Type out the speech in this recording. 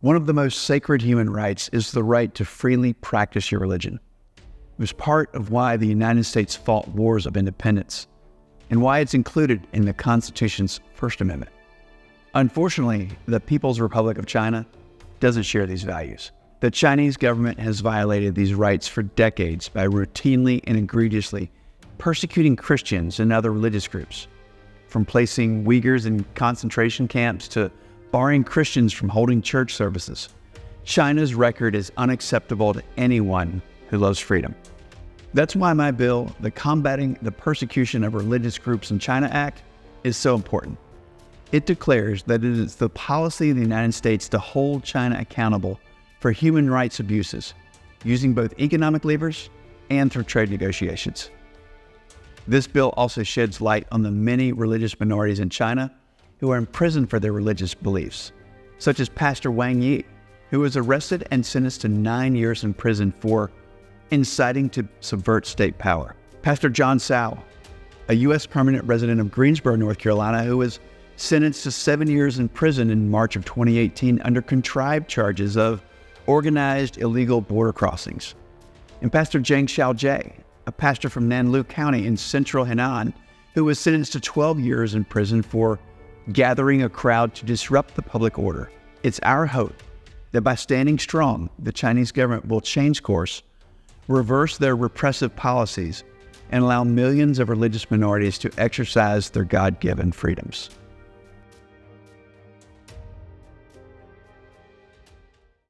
One of the most sacred human rights is the right to freely practice your religion. It was part of why the United States fought wars of independence and why it's included in the Constitution's First Amendment. Unfortunately, the People's Republic of China doesn't share these values. The Chinese government has violated these rights for decades by routinely and egregiously persecuting Christians and other religious groups, from placing Uyghurs in concentration camps to barring Christians from holding church services. China's record is unacceptable to anyone who loves freedom. That's why my bill, the Combating the Persecution of Religious Groups in China Act, is so important. It declares that it is the policy of the United States to hold China accountable for human rights abuses, using both economic levers and through trade negotiations. This bill also sheds light on the many religious minorities in China who are imprisoned for their religious beliefs, such as Pastor Wang Yi, who was arrested and sentenced to 9 years in prison for inciting to subvert state power. Pastor John Sao, a U.S. permanent resident of Greensboro, North Carolina, who was sentenced to 7 years in prison in March of 2018 under contrived charges of organized illegal border crossings. And Pastor Zhang Xiaojie, a pastor from Nanlu County in central Henan, who was sentenced to 12 years in prison for gathering a crowd to disrupt the public order. It's our hope that by standing strong, the Chinese government will change course, reverse their repressive policies, and allow millions of religious minorities to exercise their God-given freedoms.